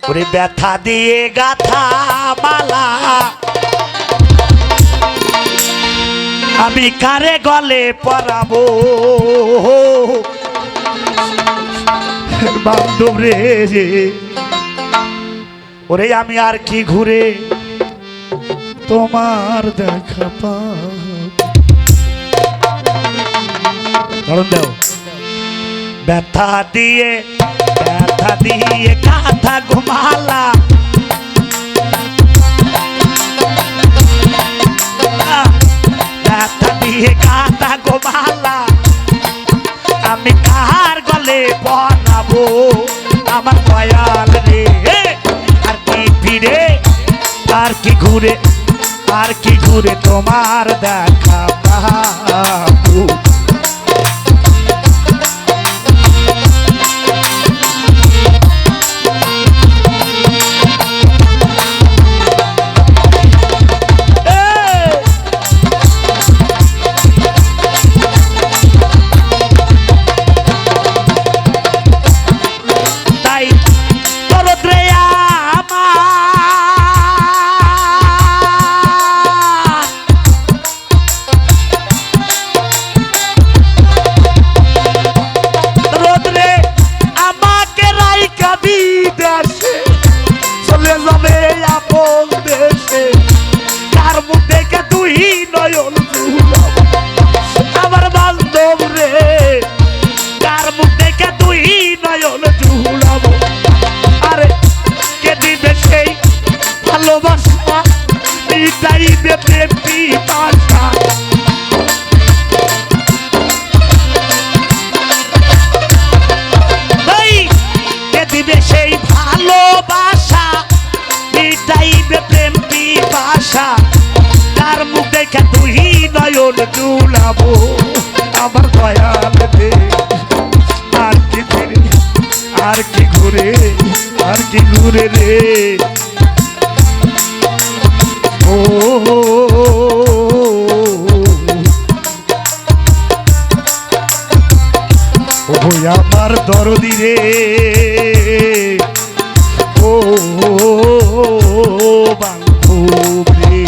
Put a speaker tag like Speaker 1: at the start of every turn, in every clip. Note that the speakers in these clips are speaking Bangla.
Speaker 1: ওরে ব্যথা দিয়ে গাথা মালা আমি কারে গলে পরাবো বান্ধব রে। ওরে আমি আর কি ঘুরে তোমার দেখা পাবো। দাও ব্যথা দিয়ে কাঁথা ঘুমালা ব্যথা দিয়ে কাঁথা ঘুমালা আমি কার গলে পরাবো আমার দয়াল রে। আর কি ফিরে আর কি ঘুরে তোমার দেখা পাবো। আমার বান্ধব রে কার মুখ দেখে তুই নয়ন জুড়াবো। আরে কে দিবে সেই ভালোবাসা চাইবে প্রেমী ভাষা। কে দিবে সেই ভালোবাসা চাইবে প্রেমী ভাষা। তার মুখ দেখে তুই নয়ন জুড়াবো আমার দয়াল রে। আর কি ঘুরে রে ও আমার দরদি রে ও বান্ধব রে।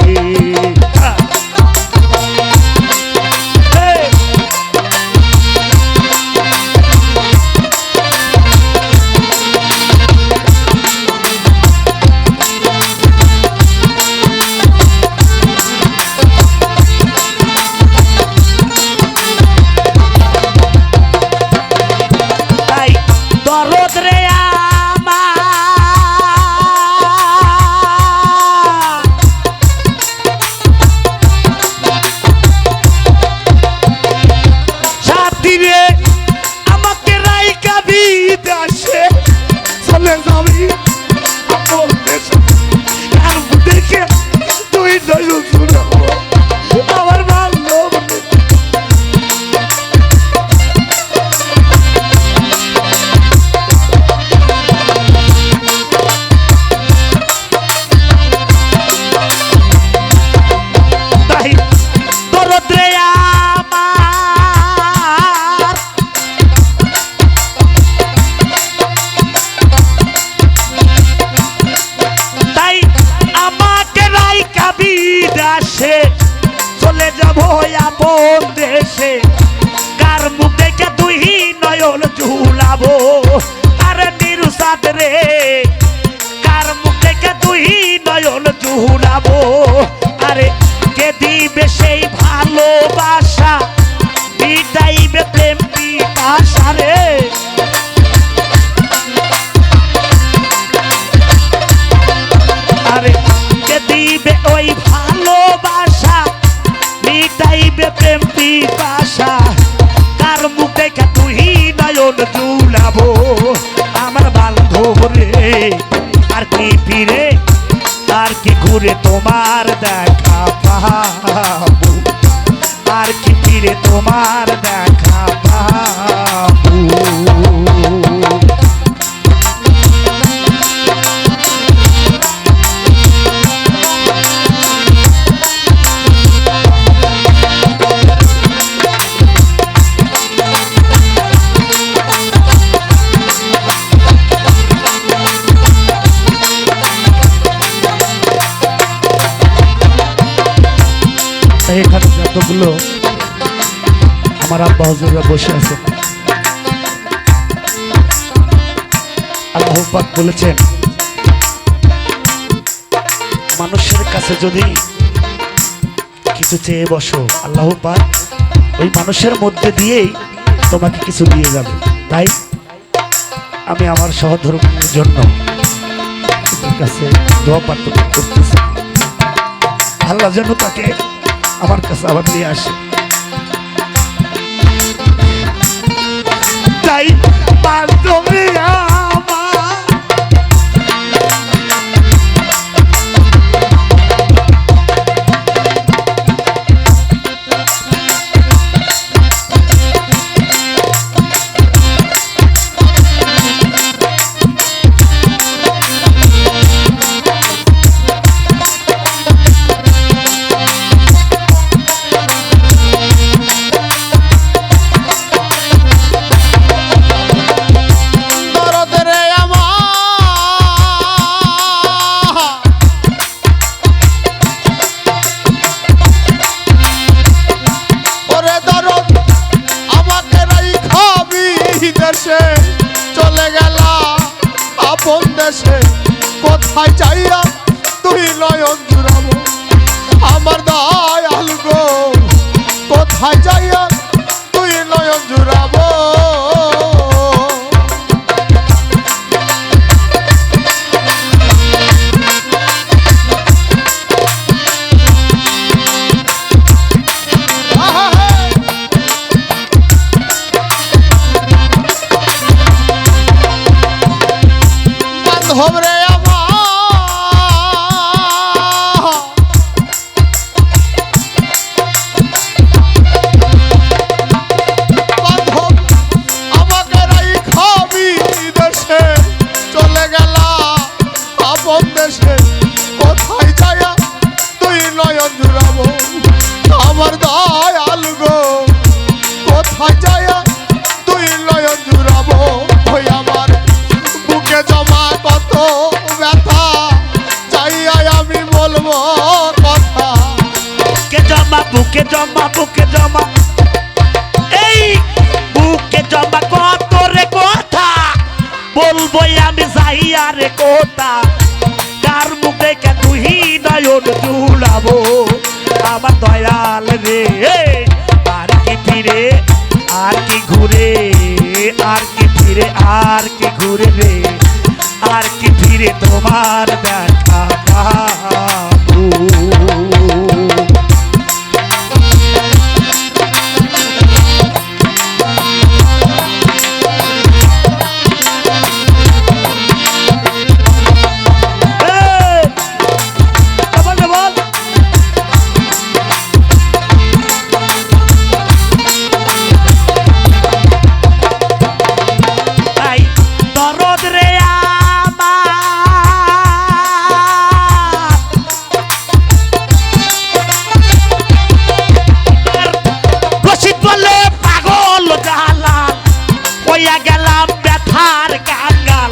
Speaker 1: দরদ রে সাথী রে আমাকে রাইকা বিদেশে চলে যাবি দেখে তুই আমার ভালো চলে যাবো আপন দেশে কার মুখ দেখে তুই নয়ন ঝুলাবো। আরে নিরুসাদ রে কার মুখ দেখে তুই নয়ন ঝুলাবো। আরে কে দিবে সেই ভালোবাসা বিদাইবে প্রেম পিপাসা রে। আরে কে দিবে ওই ভালোবাসা মিটাইবে প্রেম পিপাসা। কার মুখ দেখে তুই নয়ন জুড়াবো আমার বান্ধব রে। আর কি ফিরে আর কি ঘুরে তোমার দেখা পাবো। আর কি ফিরে তোমার দেখা পাবো। এখানে যতগুলো আমার আব্বা হুজুররা বসে আছে, আল্লাহ পাক বলেছেন মানুষের কাছে যদি কিছু চেয়ে বসো, আল্লাহ পাক ওই মানুষের মধ্যে দিয়েই তোমাকে কিছু দিয়ে যাবে। তাই আমি আমার সহধর্মীর জন্য কাছে দোয়া প্রার্থনা করতেছি, আল্লাহ যেন তাকে আমার কাছে আবার নিয়ে আসে। তাই বান্ধবী
Speaker 2: চলে গেলা আপন দেশে, কোথায় যাইয়া তুই নয়ন জুড়াবো আমার দয়াল গো, কোথায় যাইয়া তুই নয়ন জুড়াবো। বান্ধবরে বান্ধব আমাকে রাইখা বিদেশে চলে গেলা আপন দেশে, কোথায় যায়া তুই নয়ন জুড়াবো আমার দয়াল গো, কোথায় যায়া তুই নয়ন জুড়াবো। ওই আমার বুকে জমা কত ব্যথা, চাইয়া আমি বলবো কথা,
Speaker 1: বুকে জমা বুকে জমা বুকে জমা, এই বুকে জমা কত রে কথা, বলবো আমি যাইয়া রে কথা, কার মুখে কে তুই নয়ন জুড়াবো আমার দয়াল রে। আর কি ফিরে আর কি ঘুরে, আর কি ফিরে আর কি ঘুরে রে, আর কি ফিরে তোমার দেখা পাবো। গেলাম ব্যথার কাঙ্গাল,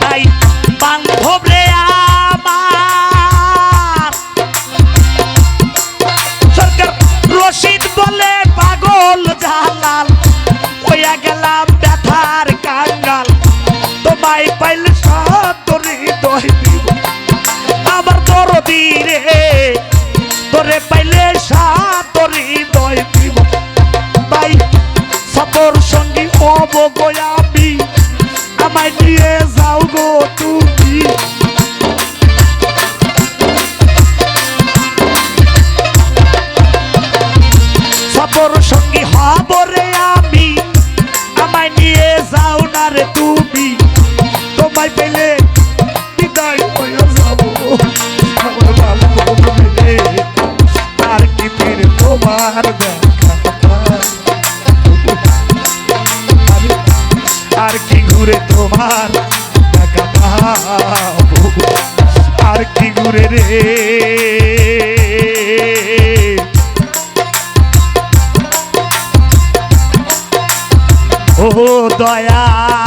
Speaker 1: তাই বান্ধব রে আমার সরকার রশিদ বলে পাগল জালাল, হইয়া গেলাম ব্যথার কাঙ্গাল, তোমায় পাইলে সাতরি দই দিব আমার দরদি রে, তোরে পাইলে সাতরি দই দিব। ভাই সতর সঙ্গী হব গো আমি, আমায় নিয়ে যাও গো তুমি, সতর সঙ্গী হব রে আমি, আমায় নিয়ে যাও না রে তুমি, তোমায় পেলে বিদায় হয়ে যাবো আমার বান্ধব রে। আর কি ফিরে তোমার দেখা, আর কি ঘুরে তোমার দেখা পাবো, আর কি ঘুরে রে। ও দয়া